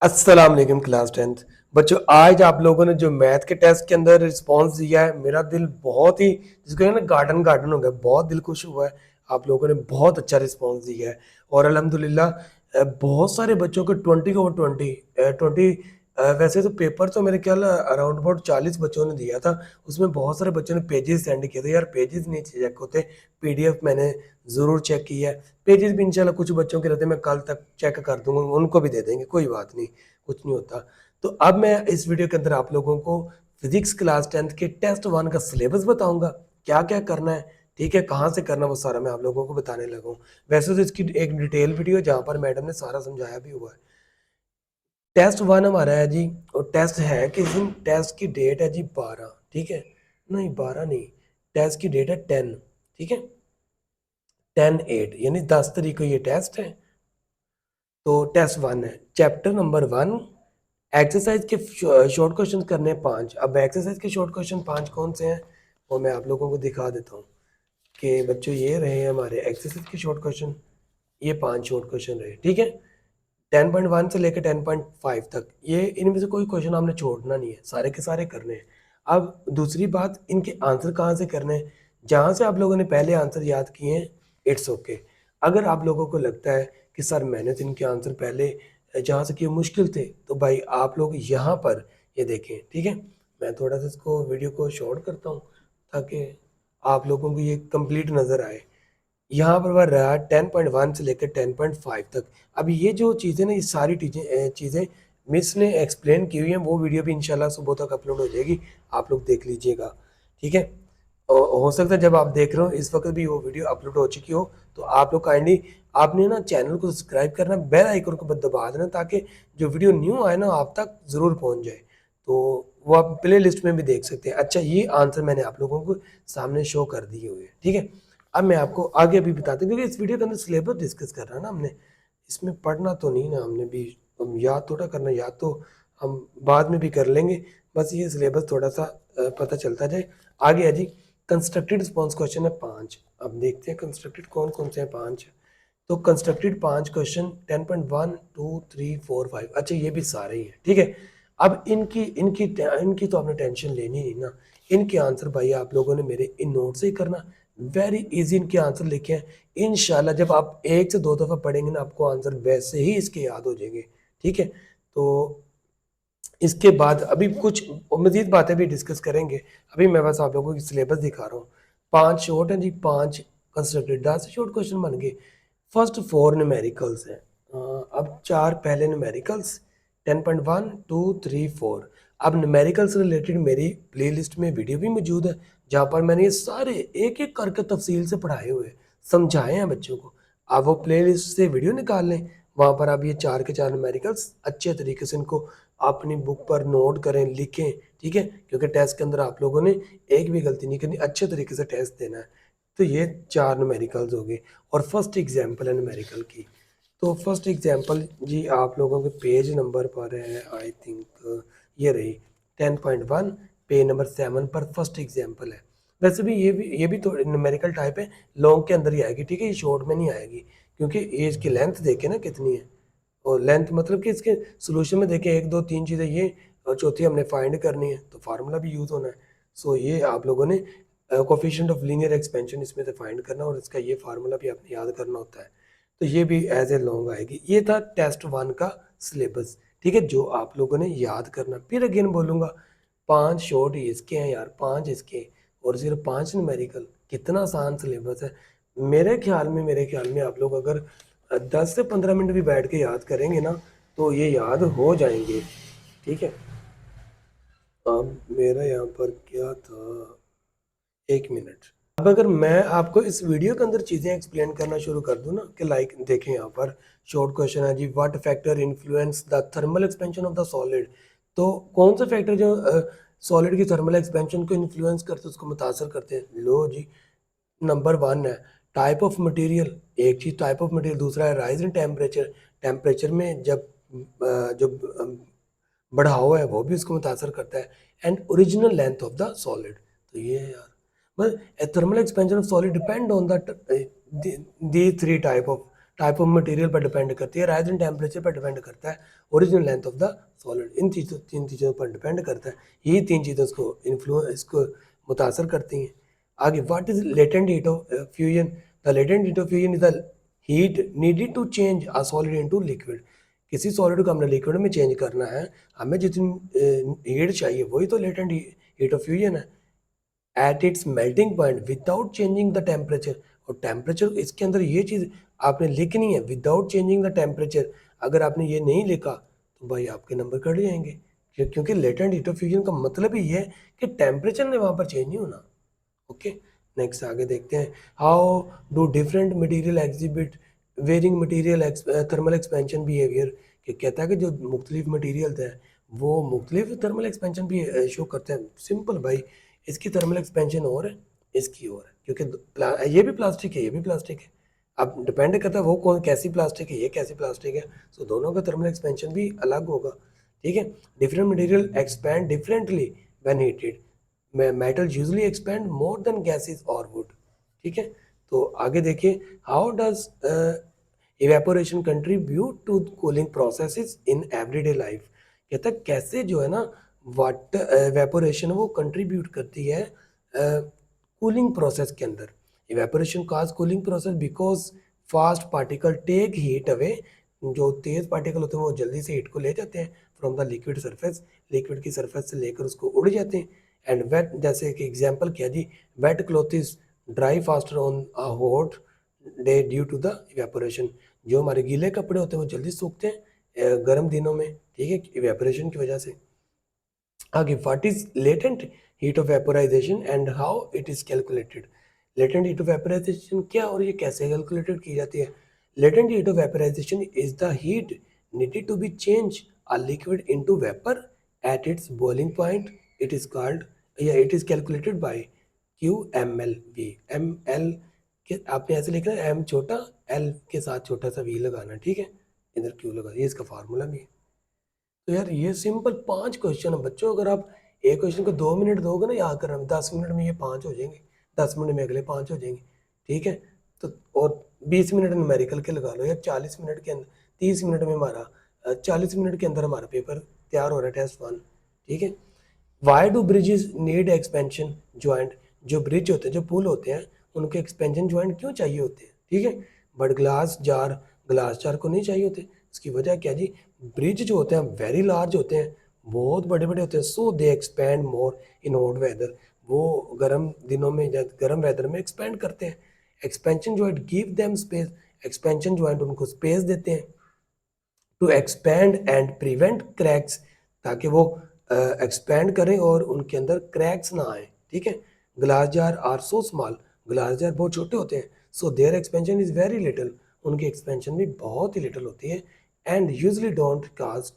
अस्सलाम वालेकुम class 10th बच्चों। आज आप लोगों ने जो मैथ के टेस्ट के अंदर रिस्पांस दिया है, मेरा दिल बहुत ही जिसको ना गार्डन गार्डन हो गया, बहुत दिल खुश हुआ है। आप लोगों ने बहुत अच्छा रिस्पांस दिया है और अल्हम्दुलिल्लाह बहुत सारे बच्चों को 20/20 वैसे तो पेपर तो मेरे ख्याल अराउंड अबाउट 40 बच्चों ने दिया था। उसमें बहुत सारे बच्चों ने पेजेस सेंड किए थे। यार पेजेस नहीं चेक होते, पीडीएफ मैंने ज़रूर चेक किया है। पेजेस भी इंशाल्लाह कुछ बच्चों के रहते हैं, मैं कल तक चेक कर दूंगा, उनको भी दे देंगे, कोई बात नहीं, कुछ नहीं होता। तो अब मैं इस वीडियो के अंदर आप लोगों को फिजिक्स क्लास 10th के टेस्ट 1 का सिलेबस बताऊंगा, क्या क्या करना है, ठीक है, कहाँ से करना, वो सारा मैं आप लोगों को बताने लगा हूँ। वैसे तो इसकी एक डिटेल वीडियो है जहाँ पर मैडम ने सारा समझाया भी हुआ है। टेस्ट 1 हमारा है जी, और टेस्ट है किस दिन, टेस्ट की डेट है जी 12, ठीक है, नहीं 12 नहीं, टेस्ट की डेट है 10, ठीक है, 10/8 यानी 10 तारीख को ये टेस्ट है। तो टेस्ट 1 है, चैप्टर नंबर 1, एक्सरसाइज के शॉर्ट क्वेश्चन करने हैं 5। अब एक्सरसाइज के शॉर्ट क्वेश्चन 5 कौन से हैं वो मैं आप लोगों को दिखा देता हूँ कि बच्चों ये रहे हमारे एक्सरसाइज के शॉर्ट क्वेश्चन, ये 5 शॉर्ट क्वेश्चन रहे, ठीक है, 10.1 से लेकर 10.5 तक। ये इनमें से कोई क्वेश्चन आपने छोड़ना नहीं है, सारे के सारे करने हैं। अब दूसरी बात, इनके आंसर कहाँ से करने हैं, जहाँ से आप लोगों ने पहले आंसर याद किए हैं इट्स ओके। अगर आप लोगों को लगता है कि सर मैंने तो इनके आंसर पहले जहाँ से किए मुश्किल थे, तो भाई आप लोग यहाँ पर ये देखें, ठीक है। मैं थोड़ा सा इसको वीडियो को शॉर्ट करता हूँ ताकि आप लोगों को ये कंप्लीट नज़र आए। यहाँ पर वह रहा 10.1 से लेकर 10.5 तक। अब ये जो चीज़ें ना, ये सारी चीज़ें मिस ने एक्सप्लेन की हुई हैं, वो वीडियो भी इंशाल्लाह सुबह तक अपलोड हो जाएगी, आप लोग देख लीजिएगा, ठीक है। और हो सकता है जब आप देख रहे हो इस वक्त भी वो वीडियो अपलोड हो चुकी हो, तो आप लोग काइंडली आपने ना चैनल को सब्सक्राइब करना, बेल आइकन को दबा देना, ताकि जो वीडियो न्यू आए ना आप तक ज़रूर पहुँच जाए, तो वो आप प्ले लिस्ट में भी देख सकते हैं। अच्छा, ये आंसर मैंने आप लोगों को सामने शो कर दिए हुए हैं, ठीक है। अब मैं आपको आगे भी बताता हूँ, क्योंकि इस वीडियो के अंदर सिलेबस डिस्कस कर रहा है ना हमने, इसमें पढ़ना तो नहीं ना हमने भी, हम याद थोड़ा करना, याद तो हम बाद में भी कर लेंगे, बस ये सिलेबस थोड़ा सा पता चलता जाए। आगे है जी, कंस्ट्रक्टेड रिस्पॉन्स क्वेश्चन है 5। अब देखते हैं कंस्ट्रक्टेड कौन कौन से हैं 5। तो कंस्ट्रक्टेड 5 क्वेश्चन 10.1 2 3 4 5, अच्छा ये भी सारे ही हैं, ठीक है। अब इनकी इनकी इनकी तो आपने टेंशन लेनी नहीं ना, इनके आंसर भाई आप लोगों ने मेरे इन नोट से ही करना, वेरी इजी इनके आंसर लिखे हैं। इंशाल्लाह जब आप 1 से 2 दफ़ा पढ़ेंगे ना, आपको आंसर वैसे ही इसके याद हो जाएंगे, ठीक है। तो इसके बाद अभी कुछ मज़ीद बातें भी डिस्कस करेंगे। अभी मैं बस आप लोगों को सिलेबस दिखा रहा हूँ। 5 शॉर्ट हैं जी, 5 कंस्ट्रक्टेड, 10 शॉर्ट क्वेश्चन बन गए। फर्स्ट 4 न्यूमेरिकल्स हैं। अब 4 पहले न्यूमेरिकल्स 10.1 2 3 4। अब न्यूमेरिकल से रिलेटेड मेरी प्लेलिस्ट में वीडियो भी मौजूद है, जहाँ पर मैंने ये सारे एक-एक करके तफसील से पढ़ाए हुए हैं, समझाए हैं बच्चों को। आप वो प्लेलिस्ट से वीडियो निकाल लें, वहाँ पर आप ये 4 के 4 न्यूमेरिकल्स अच्छे तरीके से इनको अपनी बुक पर नोट करें, लिखें, ठीक है? क्योंकि टेस्ट के अंदर आप लोगों ने एक भी गलती नहीं करनी, अच्छे तरीके से टेस्ट देना है। तो ये 4 न्यूमेरिकल्स हो गए और फर्स्ट एग्जाम्पल है न्यूमेरिकल की। तो फर्स्ट एग्जाम्पल जी आप लोगों के पेज नंबर पर है, आई थिंक ये रही 10.1, पेज नंबर 7 पर फर्स्ट एग्जाम्पल है। वैसे भी ये भी तो न्यूमेरिकल टाइप है, लॉन्ग के अंदर ही आएगी, ठीक है, ये शॉर्ट में नहीं आएगी, क्योंकि ये इसकी लेंथ देखे ना कितनी है, और लेंथ मतलब कि इसके सोल्यूशन में देखें 1 2 3 चीज़ें ये, और चौथी हमने फाइंड करनी है, तो फार्मूला भी यूज़ होना है। सो ये आप लोगों ने कोफिशिएंट ऑफ लीनियर एक्सपेंशन इसमें से फाइंड करना, और इसका ये फार्मूला भी आपने याद करना होता है। तो ये भी एज ए लॉन्ग आएगी। ये था टेस्ट 1 का सिलेबस, ठीक है, जो आप लोगों ने याद करना। फिर अगेन बोलूँगा, 5 शॉर्ट इसके हैं यार, 5 इसके, और सिर्फ 5 न्यूमेरिकल, कितना आसान सिलेबस है। मेरे ख्याल में आप लोग अगर 10 से 15 मिनट भी बैठ के याद करेंगे ना, तो ये याद हो जाएंगे, ठीक है। अब मेरा यहाँ पर क्या था, 1 मिनट। अब अगर मैं आपको इस वीडियो के अंदर चीज़ें एक्सप्लेन करना शुरू कर दूँ ना, कि लाइक देखें यहाँ पर शॉर्ट क्वेश्चन है जी, what factor influence the thermal expansion of the solid. तो कौन सा फैक्टर जो सॉलिड की थर्मल एक्सपेंशन को इन्फ्लुएंस करते हैं, उसको मुतासर करते हैं। लो जी, नंबर 1 है टाइप ऑफ मटेरियल, एक चीज़ टाइप ऑफ मटेरियल, दूसरा है राइज इन टेम्परेचर, टेम्परेचर में जब जो बढ़ाव है वो भी उसको मुतासर करता है, and original length of the solid. तो ये है यार, बस thermal expansion of solid depend on the the 3 type of type of material पर डिपेंड करती है, राइज इन टेम्परेचर पर डिपेंड करता है, original length of the solid, इन तीन चीज़ों पर डिपेंड करता है। यही तीन चीज़ें इसको मुतासर करती हैं। आगे, what is latent heat of fusion? The latent heat of fusion is the heat needed to change a solid into liquid. किसी सॉलिड को हमने लिक्विड में चेंज करना है, हमें जितनी हीट चाहिए वही तो लेटेंट हीट ऑफ फ्यूजन है। At its melting point without changing the temperature, और टेम्परेचर इसके अंदर ये चीज़ आपने लिखनी है, विदाउट चेंजिंग द टेम्परेचर। अगर आपने ये नहीं लिखा तो भाई आपके नंबर कट जाएंगे, क्योंकि लेटेंट हीट ऑफ फ्यूजन का मतलब ही ये है कि टेम्परेचर ने वहाँ पर चेंज नहीं होना। ओके, नेक्स्ट आगे देखते हैं। How do different material exhibit varying material thermal expansion behaviour? कि कहता है कि जो मुख्तलिफ मटेरियल है वो मुख्तलिफ थर्मल एक्सपेंशन भी शो करते हैं। सिंपल भाई, इसकी थर्मल एक्सपेंशन और है, इसकी और है, क्योंकि ये भी प्लास्टिक है, ये भी प्लास्टिक है। अब डिपेंड करता है वो कौन कैसी प्लास्टिक है, ये कैसी प्लास्टिक है, सो दोनों का थर्मल एक्सपेंशन भी अलग होगा। ठीक है, different material expand differently when heated, metal usually expand more than gases और वुड। ठीक है, तो आगे देखिए, how does evaporation contribute to cooling processes in everyday life? कहता है कैसे जो है ना वाटर इवेपोरेशन वो कंट्रीब्यूट करती है कूलिंग प्रोसेस के अंदर। Evaporation cause cooling process because fast particle take heat away, जो तेज पार्टिकल होते हैं वो जल्दी से हीट को ले जाते हैं from the liquid surface, liquid की सरफेस से लेकर उसको उड़ जाते हैं। एंड वेट, जैसे कि एग्जांपल क्या जी, wet clothes dry faster on a hot day due to the evaporation. जो हमारे गीले कपड़े होते हैं वो जल्दी सूखते हैं गर्म दिनों में, ठीक है, इवेपोरेशन की वजह से। आगे, what is latent heat of vaporisation and how it is calculated? Latent heat of vaporisation क्या और ये कैसे कैलकुलेटेड की जाती है? Latent heat of vaporisation is the heat needed to be change a liquid into vapor at its boiling point. It is called, yeah, it is calculated by QMLV। ML के आपने ऐसे लिखना है, M छोटा, L के साथ छोटा सा V लगाना, ठीक है, इधर Q लगा, ये इसका फार्मूला भी है। तो यार ये सिंपल 5 क्वेश्चन है बच्चों, अगर आप एक क्वेश्चन को 2 मिनट दोगे ना याद करने में, 10 मिनट में ये 5 हो जाएंगे, 10 मिनट में अगले 5 हो जाएंगे। ठीक है, तो और 20 मिनट न्यूमेरिकल के लगा लो, या 40 मिनट के अंदर, 30 मिनट में हमारा 40 मिनट के अंदर हमारा पेपर तैयार हो रहा है, टेस्ट 1। ठीक है, why do bridges need expansion joint? जो ब्रिज होते हैं, जो पुल होते हैं, उनके एक्सपेंशन ज्वाइंट क्यों चाहिए होते हैं? ठीक है, बट ग्लास जार को नहीं चाहिए होते। इसकी वजह क्या जी, ब्रिज जो होते हैं वेरी लार्ज होते हैं, बहुत बड़े बड़े होते हैं, so they expand more in hot weather. वो गर्म दिनों में, गर्म वेदर में एक्सपैंड करते हैं। Expansion joint give them space, expansion joint उनको स्पेस देते हैं to expand and prevent cracks, ताकि वो एक्सपैंड करें और उनके अंदर क्रैक्स ना आए। ठीक है, glass jar are so small, glass jar बहुत छोटे होते हैं, so their expansion is very little, उनकी एक्सपेंशन भी बहुत ही लिटिल होती है। And usually don't cause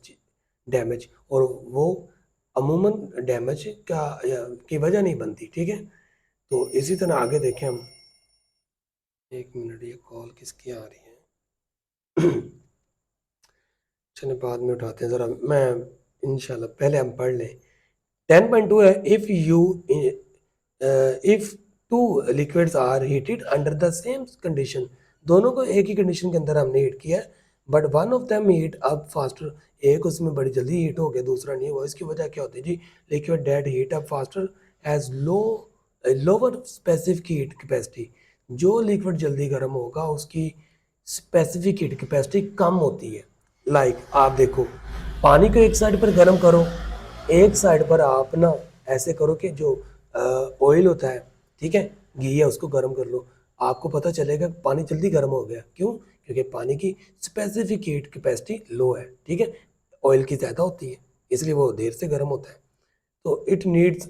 damage, और वो अमूमन डैमेज की वजह नहीं बनती। ठीक है, तो इसी तरह आगे देखें हम। एक मिनट, ये कॉल किसकी आ रही है? चलिए बाद में उठाते हैं, ज़रा मैं इंशाल्लाह पहले हम पढ़ लें। 10.2 है, if two liquids are heated under the same condition, दोनों को एक ही कंडीशन के अंदर हमने हीट किया है, but one of them heat up faster, एक उसमें बड़ी जल्दी हीट हो गया, दूसरा नहीं हुआ। इसकी वजह क्या होती है जी? Liquid that heat up faster has lower specific heat capacity. जो लिक्विड जल्दी गर्म होगा उसकी स्पेसिफिक हीट कैपेसिटी कम होती है। लाइक आप देखो, पानी को एक साइड पर गर्म करो, एक साइड पर आप ना ऐसे करो कि जो ऑयल होता है, ठीक है, घी है, उसको गर्म कर लो, आपको पता चलेगा पानी जल्दी गर्म हो गया। क्यों? क्योंकि पानी की स्पेसिफिक हीट कैपेसिटी लो है, ठीक है, ऑयल की ज़्यादा होती है, इसलिए वो देर से गर्म होता है। तो it needs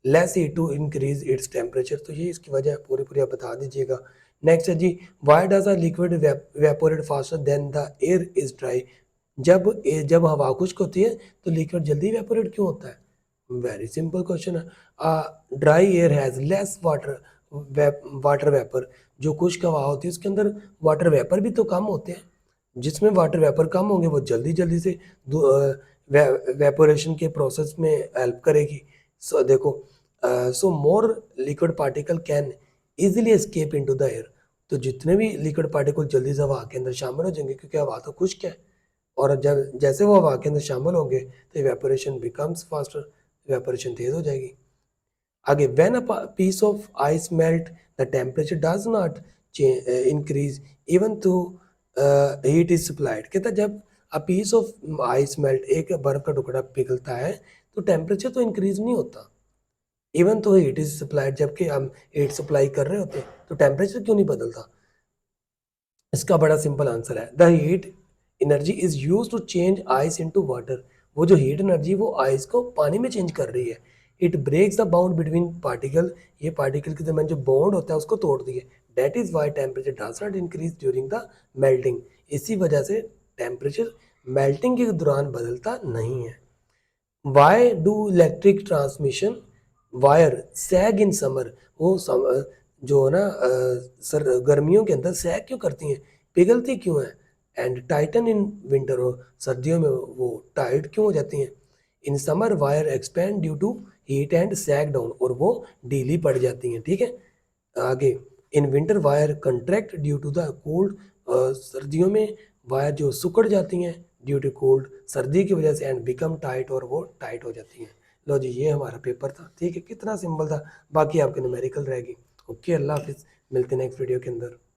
less heat to increase its temperature, तो ये इसकी वजह पूरी आप बता दीजिएगा। नेक्स्ट है जी, why does a liquid evaporate faster than the air is dry? जब हवा खुश्क होती है तो लिक्विड जल्दी वेपोरेट क्यों होता है? वेरी सिंपल क्वेश्चन है। Dry air has less water vapour, जो खुश्क हवा होती है उसके अंदर वाटर वेपर भी तो कम होते हैं, जिसमें वाटर वेपर कम होंगे वो जल्दी जल्दी से वेपोरेशन के प्रोसेस में हेल्प करेगी। सो देखो, so more liquid particle can easily escape into the air, तो जितने भी लिक्विड पार्टिकल जल्दी से हवा के अंदर शामिल हो जाएंगे, क्योंकि हवा तो खुश्क है, और जब जैसे वो हवा के अंदर शामिल होंगे तो इवेपोरेशन बिकम्स फास्टर, इवेपोरेशन तेज हो जाएगी। आगे, when a piece of ice melt the temperature does not increase even though heat is supplied. कहता है जब a piece of ice melt, एक बर्फ का टुकड़ा पिघलता है तो टेम्परेचर तो इंक्रीज नहीं होता, even though heat is supplied, जबकि हम हीट सप्लाई कर रहे होते हैं तो टेम्परेचर क्यों नहीं बदलता। इसका बड़ा सिंपल आंसर है, the heat energy is use to change ice into water. वो जो हीट एनर्जी वो आइस को पानी में चेंज कर रही है। It breaks the bound between particle, ये पार्टिकल के दरमियान जो बॉन्ड होता है उसको तोड़ दिए। That is why temperature does not increase during the melting. इसी वजह से टेम्परेचर मेल्टिंग के दौरान बदलता नहीं है। Why do electric transmission wire sag in summer. वो जो है ना सर गर्मियों के अंदर सैग क्यों करती हैं, पिघलती क्यों हैं। एंड टाइटन इन विंटर, हो सर्दियों में वो टाइट क्यों हो जाती हैं। In summer wire expand due to heat and sag down, और वो ढीली पड़ जाती हैं, ठीक है। आगे, in winter wire contract due to the cold, सर्दियों में वायर जो सिकुड़ जाती हैं ड्यू टू कोल्ड, सर्दी की वजह से, एंड बिकम टाइट, और वो टाइट हो जाती हैं। लो जी, ये हमारा पेपर था, ठीक है, कितना सिंपल था। बाकी आपके न्यूमेरिकल रहेगी। ओके, अल्लाह हाफिज़, मिलते हैं नेक्स्ट वीडियो के अंदर।